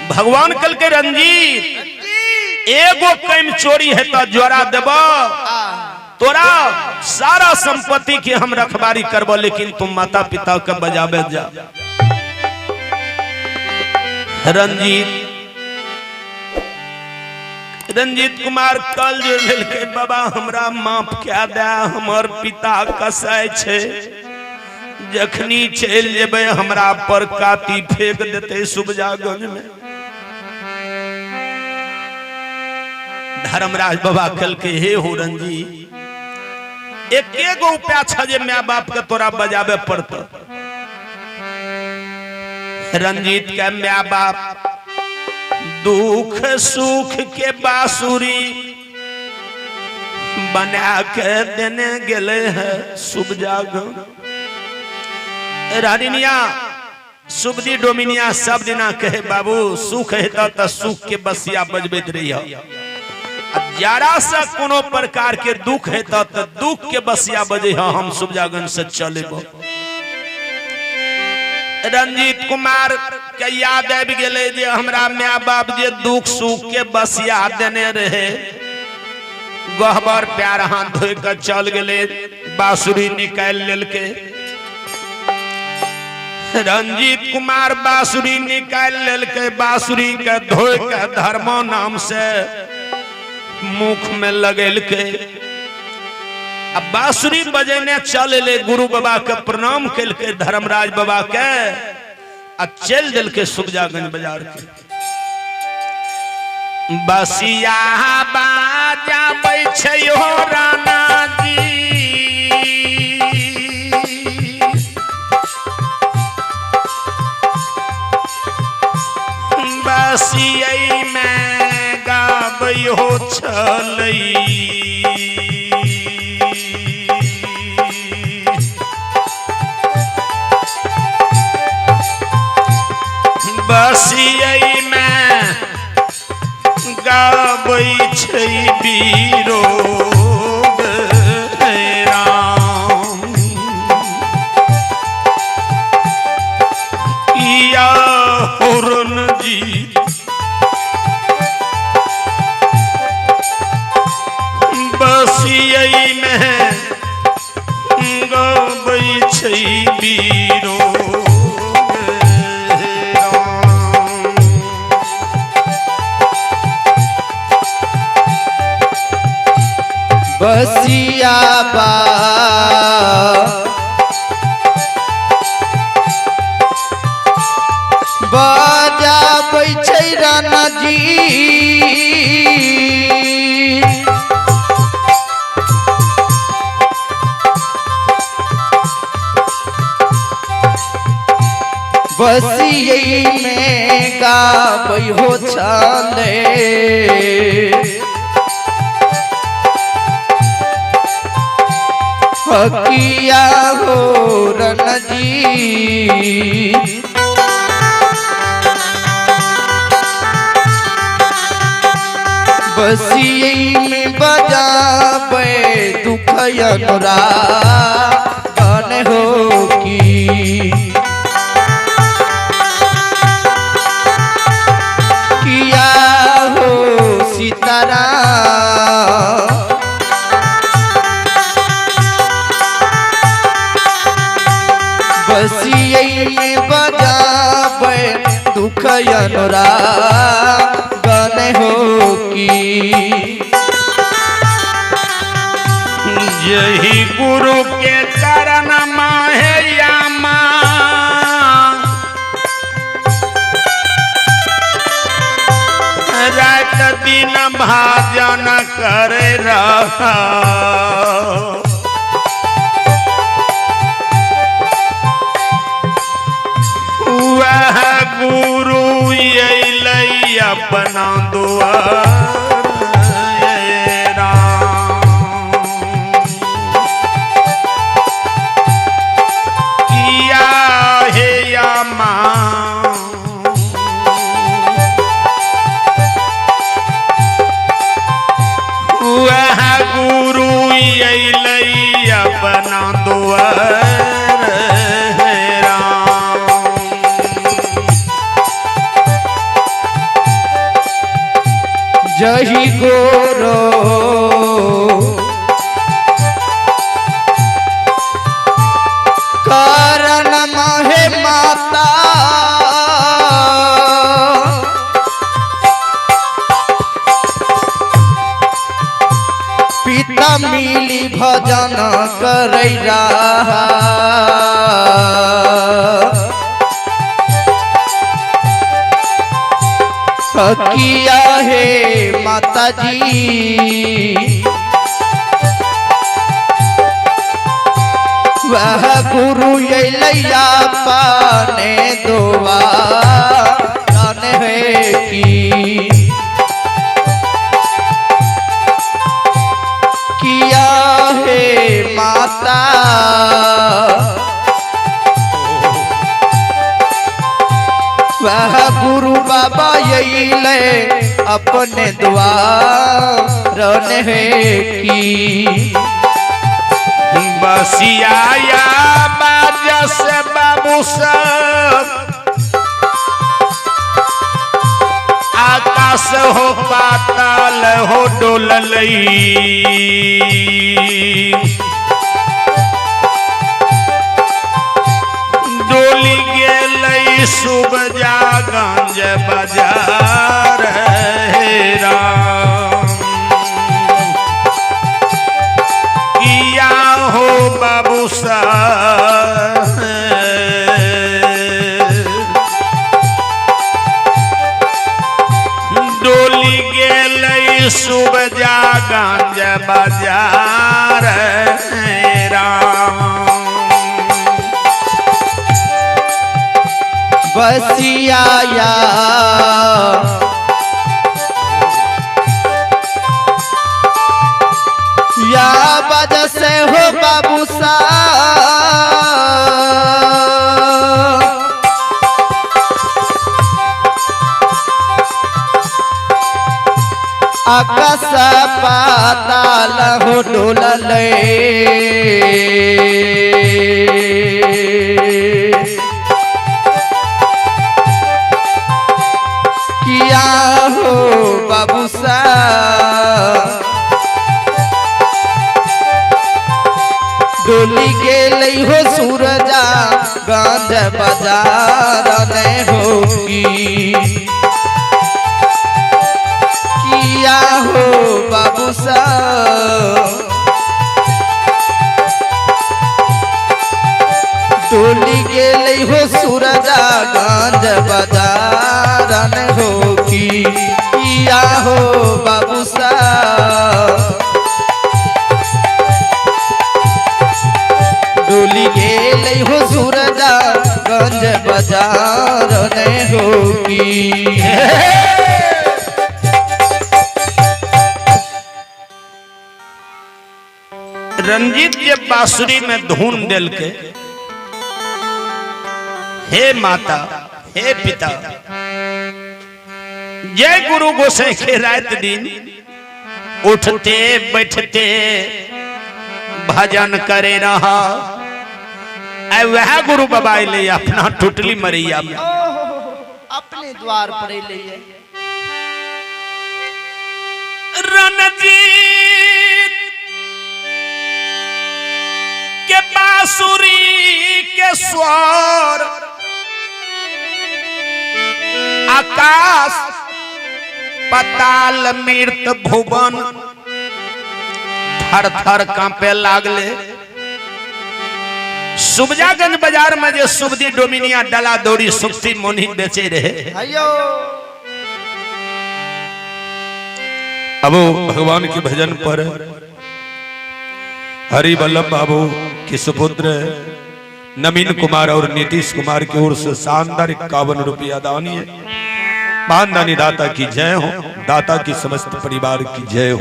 भगवान कल के रंजीत एगो कम चोरी है तो जोरा देब तोरा सारा संपत्ति के हम रखवारी करब, लेकिन तुम माता पिता के बजावे जा। रंजीत कुमार कल जो के बाबा हमरा माफ क्या दे, हमर पिता कसाय छे, जखनी चल जेबे हमरा पर काती फेंक देते सुबजागंज में। धर्मराज बाबा कल के हे हो रंजीत एक उपाय छ जे माँ बाप के तोरा बजावे पड़त। रंजीत के माँ बाप दुख सुख के बांसुरी बना के देने गेले है सुबजागंज। रानिया सुबदी डोमिनिया सब दिना कहे बाबू सुख है तो सुख के बसिया बजबैत रही है, जरा सा कोनो प्रकार के दुख है तो दुख के बसिया बजे है हम सुबजागंज से चले। रंजीत कुमार के याद आबि गेले जे हमरा माँ बाप जे दुख सुख के बसिया देने रहे, गहबर प्यार हाथ धोए के चल गेले, बांसुरी निकाल लेलके। रंजीत कुमार बांसुरी निकाल लेलके, बांसुरी के धोए के धर्मो नाम से मुख में लगेल के अब बांसुरी बजेने चल ले। गुरु बाबा के प्रणाम कल के धर्मराज बाबा के आ चल दिल के सुबजागंज बाजार के। बसिया बाजा बैठे हो राना जी, बसिया में गाबै हो छलई, बसिया में गाबै छै बीरो राम, किया होरन जी बसिया में गाबै छै बीरो। बसिया बा बजाबै छै राना जी, बसिया में गाबै हो छले, किया हो रन जी बसिया में बजाबै दुख अनुरागन हो की, किया हो सीताराम बसिया में बजाबै दुख अनुरागन हो की। यही गुरु के चरण माहे यामा, रात दिन भाजन करे रहा, वह गुरु अइलै अपना दुआर राम, किया हे यामा वह गुरु अइलै अपना दुआर। जही गोरो कारण महे माता पिता मिली भजन करै रहा किया है माता जी वह गुरु ये लैया पाने दुआ है की किया है माता वह गुरु बाबा यही ले अपने द्वार है की बसिया या बाजा से बाबू सब आकाश हो पाताल हो डोललई डोली गेलई शुभ जागंज बाजार हे राम किया हो बाबू साहब डोली गेलई शुभ जागंज बाजार हे राम बसिया या वजह से हो बाबू सा आकाश पाताल हो डोलले किया हो बाबू सा डोली गेलई हो सूरजा गंज बाजार ने होगी किया हो बाबू सा डोली गेलई हो सूरजा गंज बाजार ने होगी किया हो बाबू सा डोली गेलई हो सूरजा गंज बाजार ने होगी रंजीत के बांसुरी में धुन दिल के हे माता हे पिता जय गुरु गोसाई के रात दिन उठते बैठते भजन करे रहा वह गुरु बाबा ले अपना टुटली मरिया में अपने द्वार पर ले रणजीत के बांसुरी के स्वर आकाश पताल मृत भुवन थर थर कांपे लागले सुबजागंज बाजार में जो सुबदी डोमिनिया डला दौड़ी सुक्ति मोनी बेचे रहे अब भगवान के भजन पर हरि वल्लभ बाबू के सुपुत्र नवीन कुमार और नीतीश कुमार की ओर से शानदार 51 रुपया दानी है। महान दानी दाता की जय हो, दाता की समस्त परिवार की जय हो।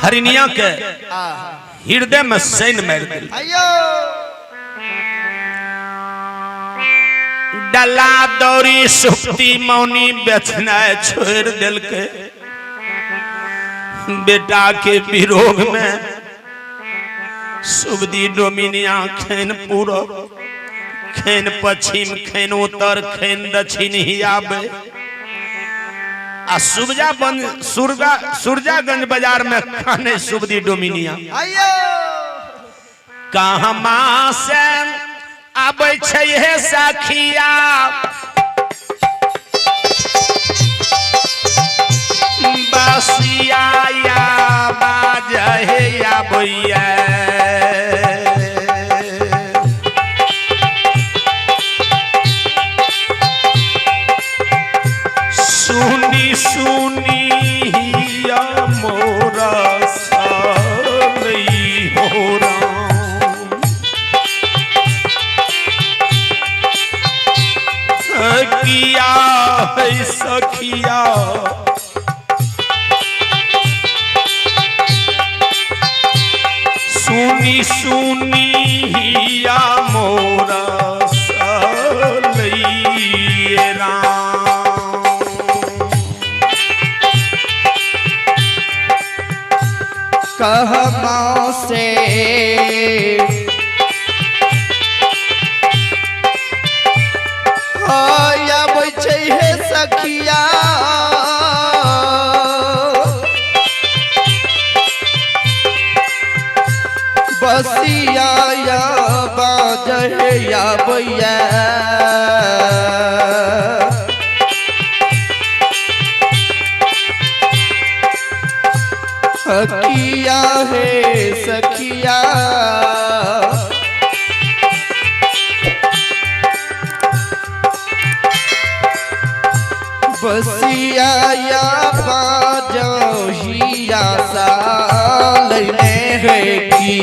हरिनिया के हृदय में सैन मार दिल डला दौरी सुक्ति मौनी बेचना छोड़ दिल के बेटा के विरोध में सुबदी डोमिनिया खेन पूरब खेन पश्चिम खेन उत्तर खेन दक्षिण ही आबे आ सुरजागंज बाजार में खाने सुबदी डोमिनिया कहमा से आबै छै हे सखिया बसिया या बाजे या भैया सुनी सुनी या मोरा सालई हो राम किया है सखिया सुनी सुनी या मोरा सालई राम कहमा से आबै छै हे सखिया बसिया या बाजे या भैया किया है सखिया बसिया या बाजहिया साल ने है की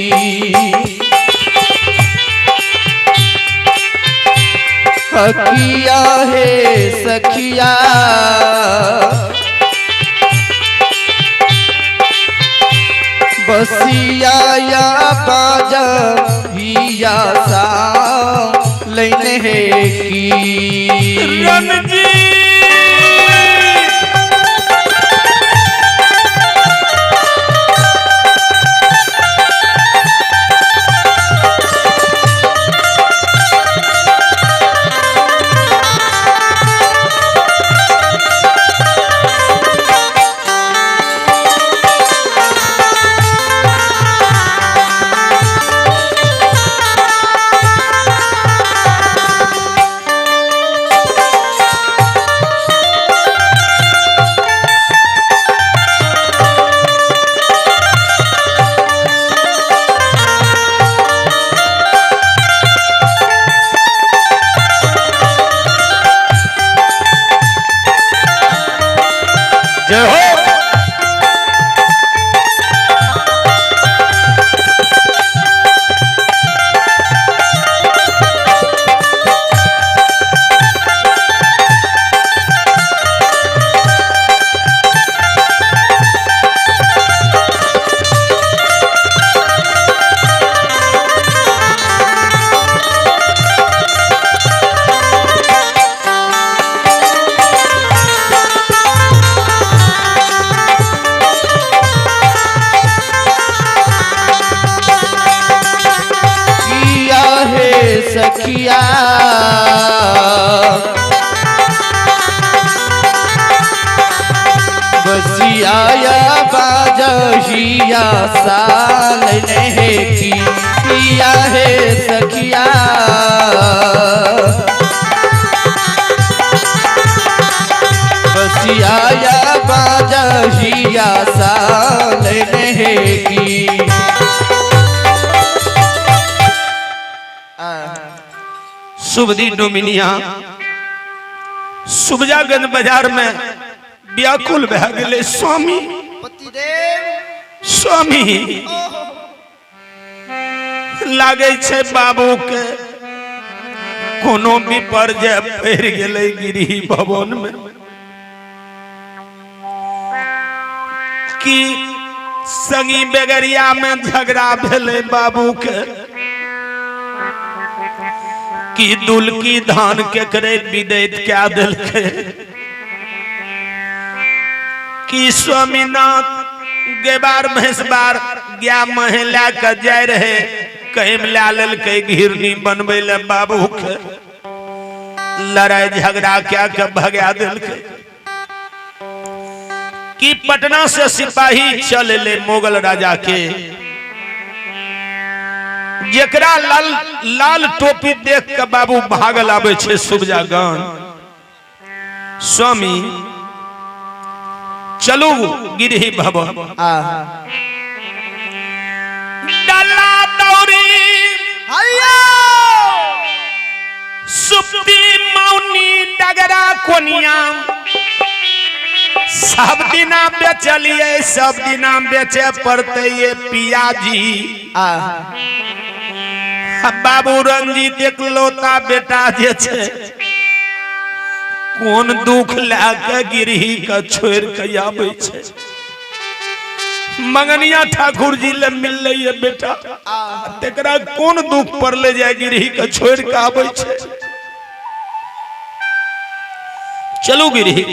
किया है सखिया बसिया या बाजहिया साल ने है की जय हो सखिया बसिया या बाजहिया साल ने की किया है सखिया बसिया या बाजहिया साल ने की सुबदी डोमिनिया सुबजागंज बाजार में व्याकुल भए गेले स्वामी स्वामी लागे छै बाबू के कोनो विपर्जय पड़ि गेले गिरी भवन में कि संगी बेगरिया में झगड़ा भेले बाबू के कि दुल की धान के करे विदैत क्या दिल के कि स्वामीनाथ गेबार भैंसबार गया महिला का जाय रहे कहीं ला लेल के घिरनी बनबे ले बाबू के लड़ाई झगड़ा क्या के भगा दिल के कि पटना से सिपाही चल ले मुगल राजा के, जेकरा लाल लाल टोपी देख के बाबू भागल आवे छे सुबजागन। स्वामी चलू गिरही भवन, डला दौरी सुप्ती मौनी डगरा कोनिया, सब दिना बेचलिए सब दिना बेचे पड़ते ये पियाजी। बाबू रंजीत एकलौता बेटा जे छे, कोन दुख लाके गिरही का छोड़ के आवे छे। मंगनिया ठाकुर जी ले मिल रही बेटा, तेकरा कोन दुख पड़ले जाए गिरही का छोड़ के आवे छे। चलो गिरही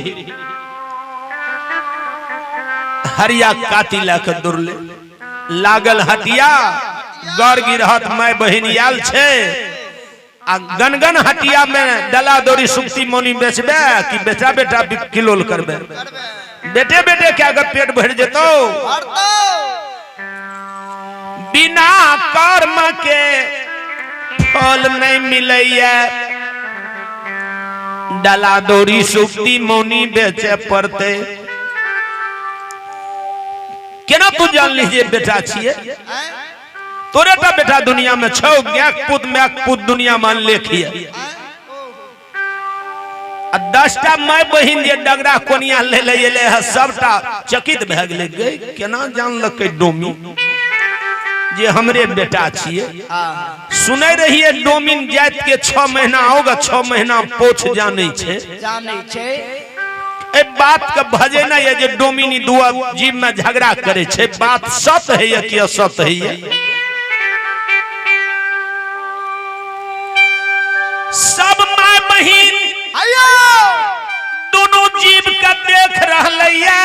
हरिया काटी लाके दुरले लागल हटिया, गौर गिरहत मैं बहिनियाल छे। आ गनगन हटिया में डला दौरी सुक्ति मौनी बेचबे कि बेटा बेटा किलोल करबे? बेटे बेटे क्या अगर पेट भर जेतो? बिना कर्म के फल नहीं मिलैया, डला दौरी सुक्ति मौनी बेचे पड़ते। केना तू जान लीजिए बेटा छिए? तोरे टा बेटा दुनिया में छौ, मैक पुत दुनिया मान लेखिए। 10टा माय बहिन जे डगरा कोनिया ले ले सबटा चकित भ गेले। गई केना जानलकै डोमी जे हमरे बेटा छिए? सुनै रहिए डोमिन जात के 6 महीना होगा, 6 महीना पोछ जानै छे। ए बात के भजे ना ये जे डोमिनी दुआ जीव में झगड़ा करे छे, बात सत है या कि असत है? सब माय बहिन दोनों जीव का देख रहलैया।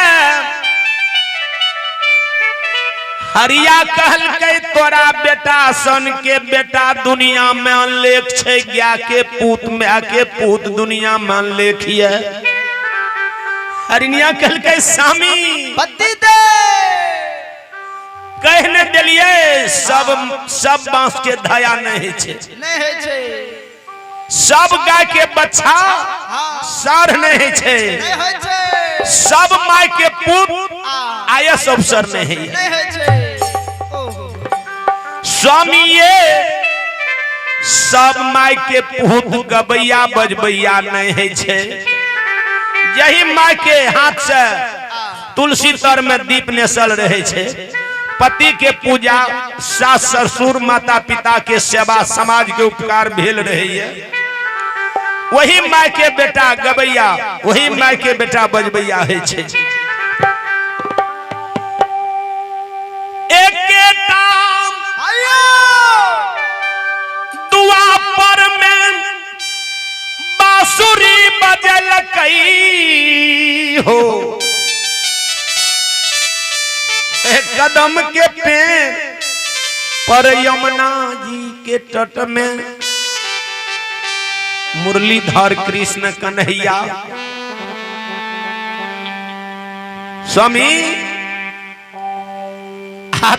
हरिया कहलकै तोरा बेटा सन के बेटा दुनिया में अनलेख छे, गया के पूत में के पूत दुनिया में अनलेख है। हरिनिया कहलकै स्वामी पति दे कहने दिलिए, सब बांस के धया नहीं छे, सब गाय के बच्चा सार नहीं छे, सब माय के पूत आयस अवसर नहीं। स्वामी ये सब माय के पूत गबैया बजबैया नहीं है छे। यही माय के हाथ से तुलसी तर में दीप नेसल रहे छे। पति के पूजा, सास ससुर माता पिता के सेवा, समाज के उपकार भेल रहे है। वही माय के बेटा गबैया, वही माय के बेटा बजबैया है छे। एके टाम दुआ पर में बांसुरी बजल कई हो, एक कदम के पेड़ पर यमुना जी के तट में मुरलीधर कृष्ण कन्हैया। स्वामी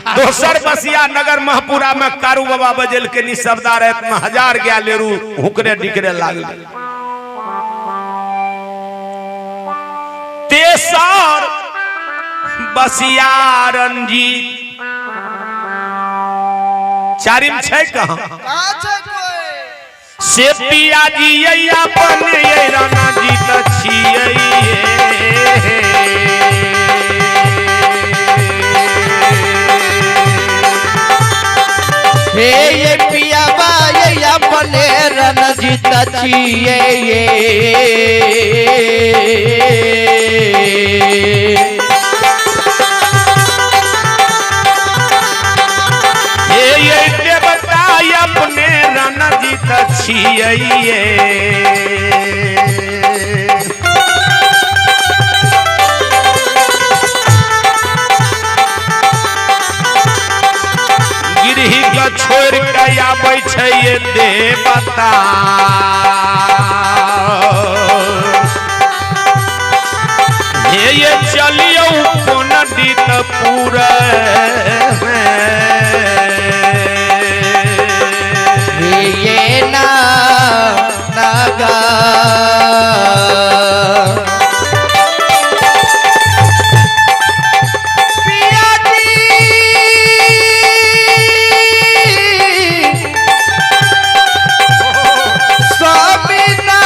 दोसर बसिया नगर महपुरा में कारू बाबा बजल के निशब्दा रात में 1000 गया लेरू हुकरे डिकरे लागल। तेसर बसिया रंजीत चारिम छे कहां से पिया जी अपन राना जी ये पिया बा ये अपने रणजीत छिए। ये देवता अपने रणजीत छिए। गिरही का छोड़ के आबै छै ये देवता, ये चलियो पिया जी स्वामीना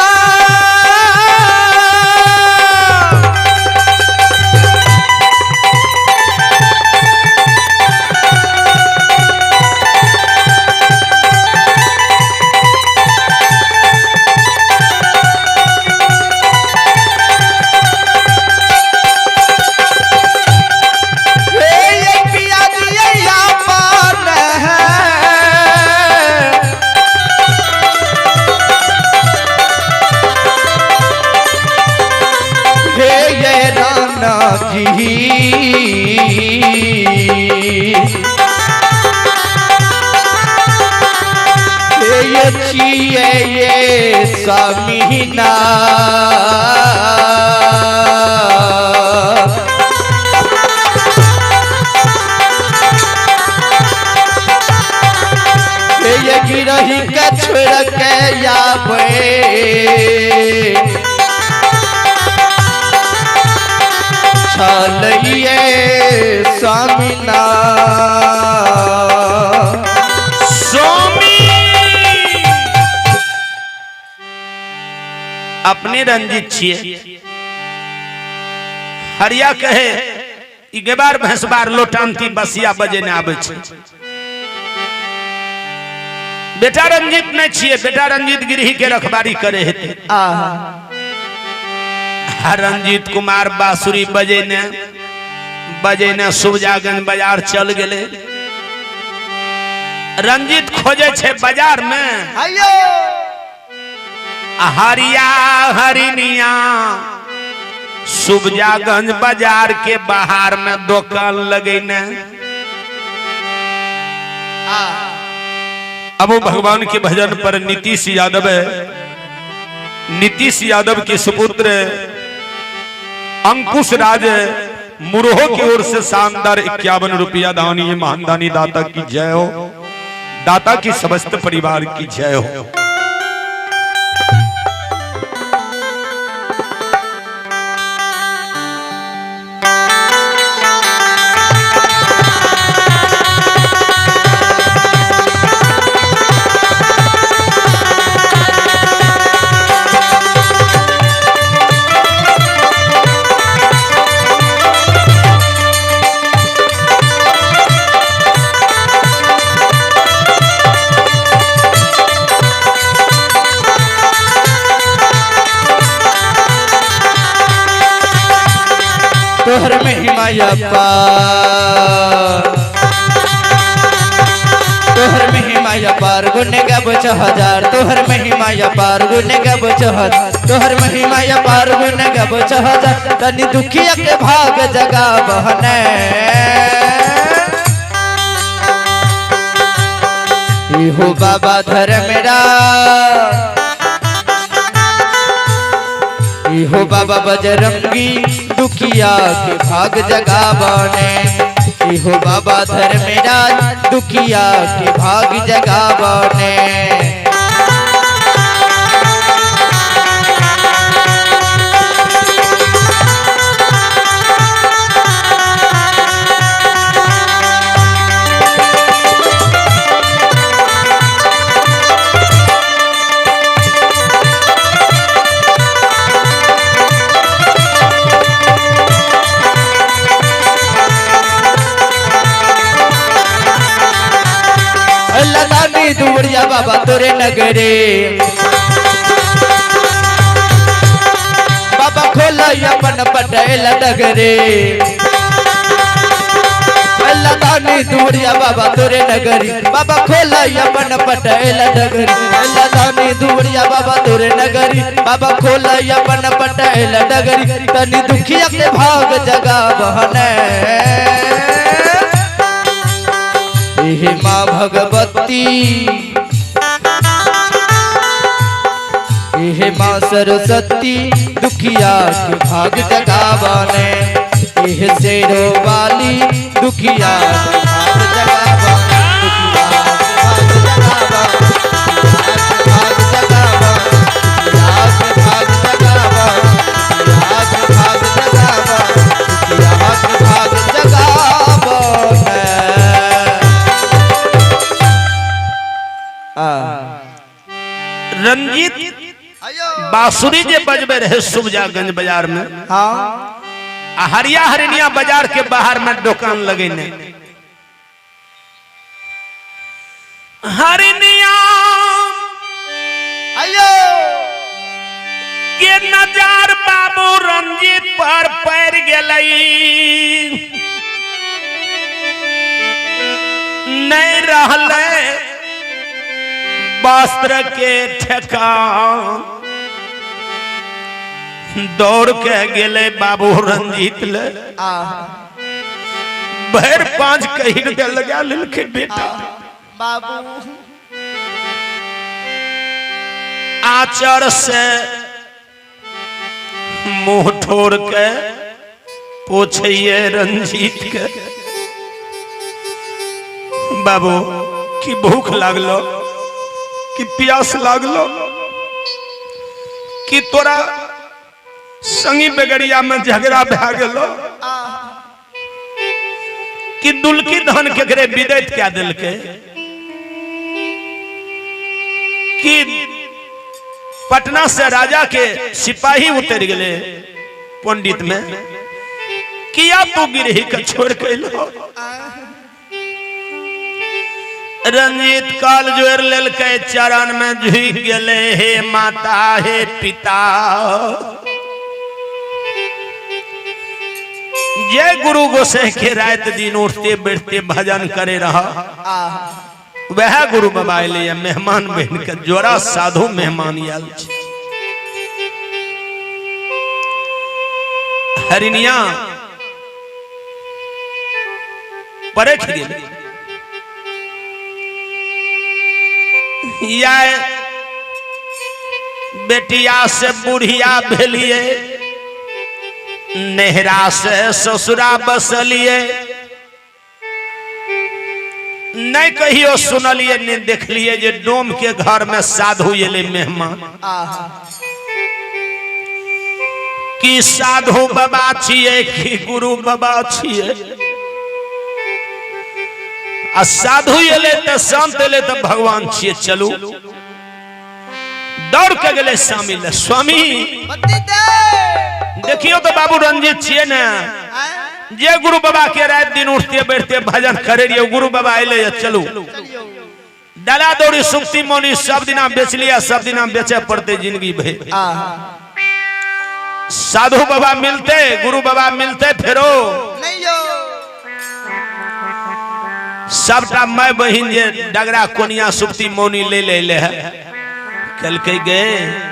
ये छिए ये स्वामीना ये गिरही के छोड़ के आवे छलइए स्वामीना स्वामी अपने रंजित छिए हरिया कहे ई गेबार भैंसबार लोटांती बसिया बजे ने आवे छे बेटा रंजित नहीं छिए बेटा रंजित गिरही के रखबारी करे हेते रंजीत कुमार बांसुरी बजे ने सुबजागंज बाजार चल गेले रंजीत खोजे छे बाजार में हरिया हरिनिया सुबजागंज बाजार के बाहर में दुकान लगे ने अब वो भगवान के भजन पर नीतीश यादव के सुपुत्र अंकुश राज मुरहो की ओर से शानदार 51 रुपया दान। ये महानदानी दाता की जय हो, दाता की समस्त परिवार की जय हो। तोहर महिमा अपार, तोहर महिमा अपार, गुने गब 6000। तोहर महिमा अपार, गुने गब 6000। तोहर महिमा अपार, गुने गब 6000। तनी दुखिया के भाग जगा बहने, हो बाबा धर्मेरा, हो बाबा बजरंगी, दुखिया के भाग जगावने। हो बाबा धर्मेरा, दुखिया के भाग जगावने। दुवड़िया बाबा तोरे नगरे, बाबा खोला अपन पटेल नगरे। दानी दुवड़िया बाबा तोरे नगरी, बाबा खोला अपन पटेल नगरी। दानी दुवड़िया बाबा तोरे नगरी, बाबा खोला अपन पटेल नगरी। तनी दुखिया के भाग जगा बहने, हे माँ भगवती, हे माँ सरस्वती, दुखिया के भाग जगावने। हे शेरो वाली, दुखिया के भाग जगावने, दुखिया के भाग जगावने, भाग जगावने। बांसुरी जे बजबे रहे सुबजागंज बाजार में, हाँ हरिया हरिनिया बाजार के बाहर में दुकान लगेने। हरिनिया के नजर बाबू रंजीत पर पैर गई, नहीं रहले वस्त्र के ठेकान। दौड़ के गेले बाबू रंजीत ले, भर 5 कहिर दे लगा लिलके बेटा बाबू। आचर से मुंह ठोर के पूछिए रंजीत के, बाबू की भूख लागलो कि प्यास लागलो कि तोरा संगी बेगड़िया में झगड़ा भा गेलो कि दुलकी धन केकरे विदैत क्या दिल के कि पटना से राजा के सिपाही उतर गए पंडित में, किया तू गिरही के छोड़ के लो। रंजीत काल जोर लेल के चरण में झुक गए, हे माता हे पिता, जय गुरु गोसाई के रात दिन उठते बैठते भजन करे रहा। वह गुरु बाबा ले मेहमान बन के जोड़ा साधु मेहमान आयल। हरिनिया परख गेल, या बेटिया से बुढ़िया भेलिए, नेहरा से ससुरा बसलिए, नहीं कहियो सुनलिए नहीं देखलिए जे डोम के घर में साधु एले मेहमान। कि साधु बाबा छिए कि गुरु बाबा छिए, आ साधु एले तो संत एले तो भगवान छिए। चलू दौड़ के गले स्वामी ले, स्वामी देखियो तो बाबू रंजीत छिए ना, जे गुरु बाबा के रात दिन उठते बैठते भजन करे रहिए, गुरु बाबा आइले। चलू डला दौड़ी सुक्ति मौनी सब दिना बेच लिया, सब दिना बेचे पड़ते जिंदगी भर। साधु बाबा मिलते, गुरु बाबा मिलते फेरो सबटा माय बहिन जे डगरा कोनिया सुक्ति मौनी ले ले है, कल के गए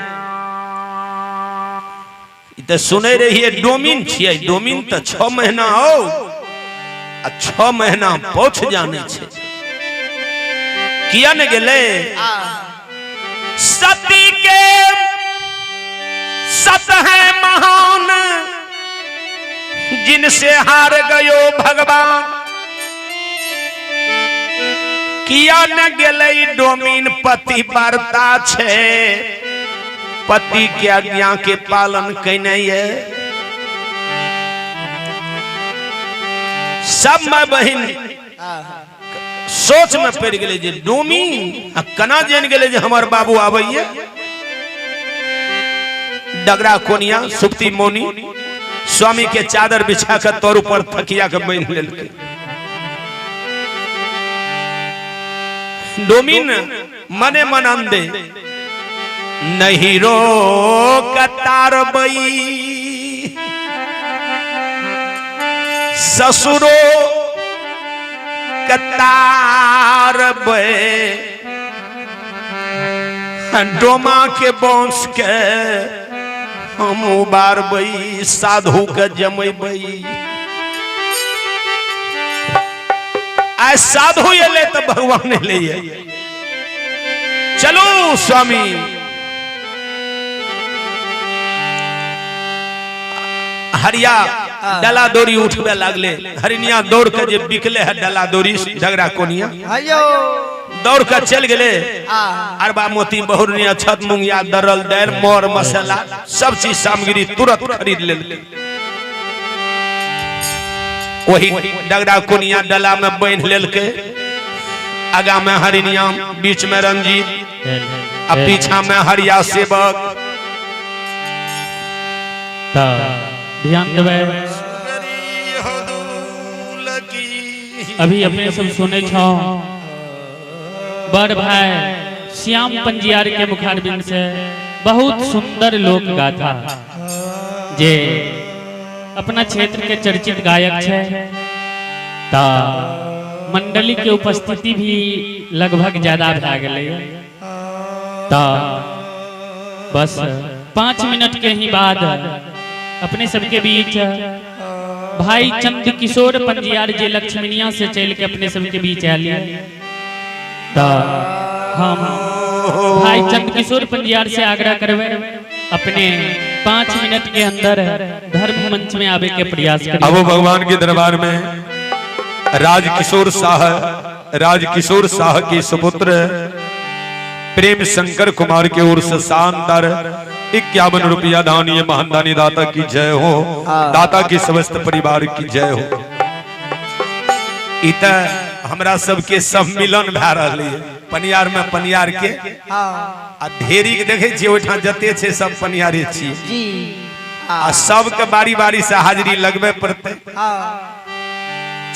तो सुने रहिए डोमिन छिए, डोमिन तो 6 महीना हो, 6 महीना पहुंच जाने छे। किया न गेले सती के सत है महान, जिनसे हार गयो भगवान। किया न गेले डोमिन पति वार्ता छे, पति के आज्ञा के पालन कैने ये। सब माँ बहन सोच में पड़ गए जे डोमी कना जान गए जे हमार बाबू आबैये। डगरा कोनिया सुप्ति मोनी स्वामी के चादर बिछा कर तौर पर थकिया के बांध लेलके। डोमिन मने मन अंदे नहीं रो कतार बई, ससुरो कतार बे, डोमा के वंश के हम उबार बई, साधु के जमई बई। आज साधु ये ले तो भगवान ले ये। चलो स्वामी हरिया डला दौड़ी उठबे लागले। हरिनिया दौड़ के जे बिकले है डला दौड़ी झगड़ा कोनिया दौड़ कर चल गए। अरबा मोती बहुरनिया छत मुंगिया दरल दाल मोर मसाला सब चीज सामग्री तुरंत खरीद ले। वही डगड़ा कोनिया डला में बांध लेलके। आगा में हरिनिया, बीच में रंजीत, अब पीछा में हरिया सेवक। ता ध्यान देवे। अभी अपने सब सुने छो बड़ भाई श्याम पंजियार के मुखारबिंद से बहुत सुंदर लोक गाथा जे अपना क्षेत्र के चर्चित गायक छे। ता मंडली के उपस्थिति भी लगभग ज्यादा भा गए। ता बस 5 मिनट के ही बाद अपने सबके बीच भाई चंद किशोर पंजियार जे लक्ष्मीनिया से चल के अपने सबके बीच आलिए। तो हम भाई चंद किशोर पंजियार से आग्रह करवे अपने 5 मिनट के अंदर धर्म मंच में आवे के प्रयास करें। अब भगवान के दरबार में राजकिशोर शाह की सुपुत्र प्रेम शंकर कुमार की ओर से शानदार 51 रुपया दानीय महानदानी दाता की जय हो, दाता की समस्त परिवार की जय हो। इत हमरा सबके सम्मिलन भा रही है पनियार में पनियार के आ ढेरी के देखे छी ओठा जते छे सब पनियारे छी जी आ सबके बारी बारी से हाजिरी लगबे पड़ते।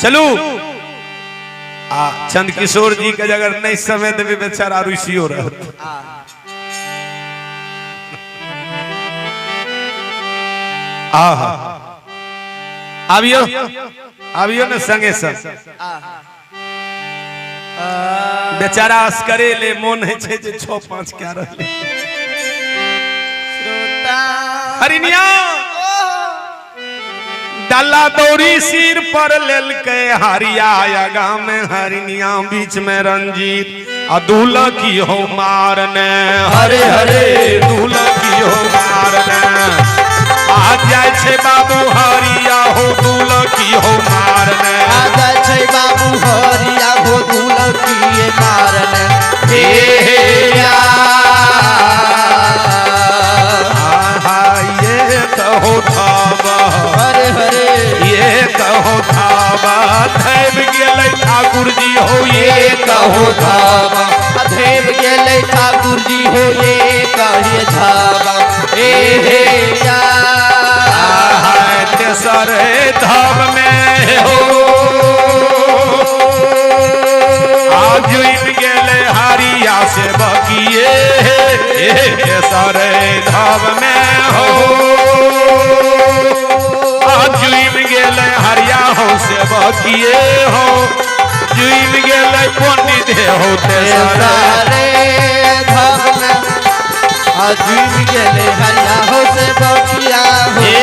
चलू आ चंद किशोर जी के अगर नहीं समय देवे बेचारा रुसियो रहत। आहा आवियो न संगे संग बेचारा अस्करे ले मोन है छे जे 6-5 क्या रहले हरिनिया डाला दौरी सिर पर लेल के हरिया आगा में हरिनिया बीच में रंजीत आ दूल्हा की हो मारने हरे हरे दूल्हा की हो मारने आ जाए छे बाबू हरिया हो दूल्हा की हो मारने आ जाए छे बाबू हरिया हो दूल्हा की मारने हे ये कहो धावा हरे हरे ये कहो धावा धैव गेलै ठाकुर जी हो ये कहो धावा धैव गेलै ठाकुर जी हो ये कहिए धावा हे तेसर धाम में हो आज गेले हरिया से बकिए तेसर धाम में हो आज गेले हरिया हो से बकिए हो जुइम गेले पंडित हो तेसर धाम में आज गेले हरिया हो से बकिया हो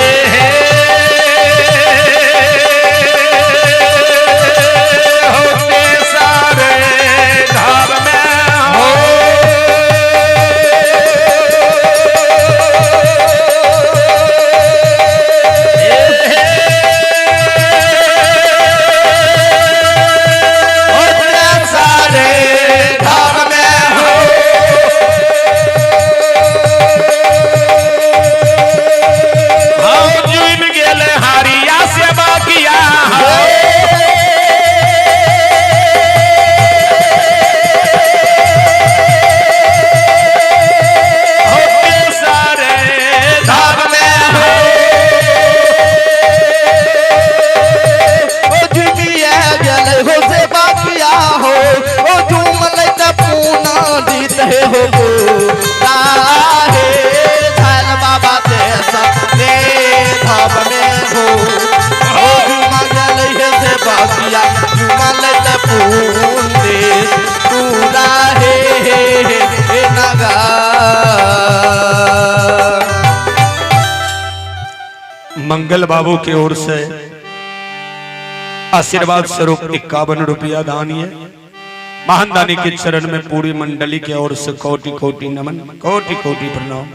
मंगल बाबू की ओर से आशीर्वाद स्वरूप 51 रुपया दानीय महानदानी के चरण में पूरी मंडली के ओर से कोटि कोटि नमन कोटि कोटि प्रणाम।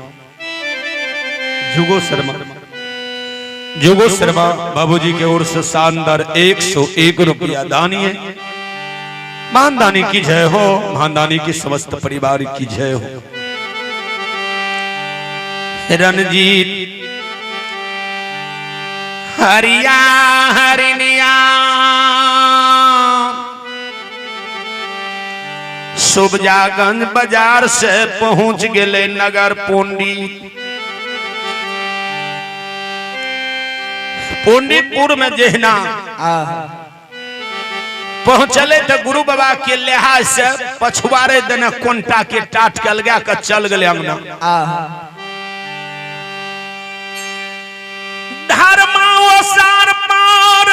जुगो शर्मा बाबूजी के ओर से शानदार 101 रुपया दानीय महानदानी की जय हो, महानदानी की समस्त परिवार की जय हो। रणजीत हरिया हरिनिया सुबजागंज बाजार से पहुंच गए नगर पंडित पंडितपुर में जहना पहुंचले तो गुरु बाबा के लिहाज से पछुआरे देने कोंटा के टाट के अलगा कर चल गए अंगना। धर्मावसार पार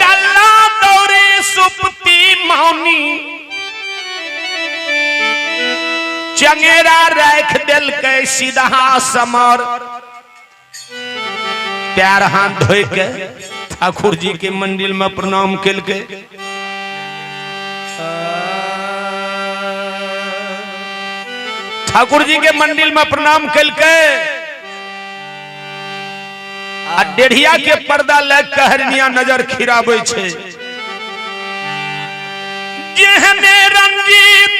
डल्ला दौरी सुपती मौनी चंगेरा रख दिल के सीधा समर पैर हाथ धोई के ठाकुर जी के मंदिर में प्रणाम कल के ठाकुर जी के मंदिर में प्रणाम कल के डेढ़िया के पर्दा लग कहरनिया नजर खिराबे छे जेहने रंजीत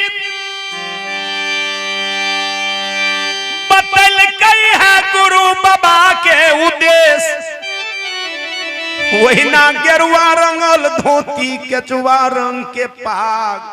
बतल कई है गुरु बाबा के उद्देश्य वही ना गेरुआ रंगल धोती केचुआ रंग के पाग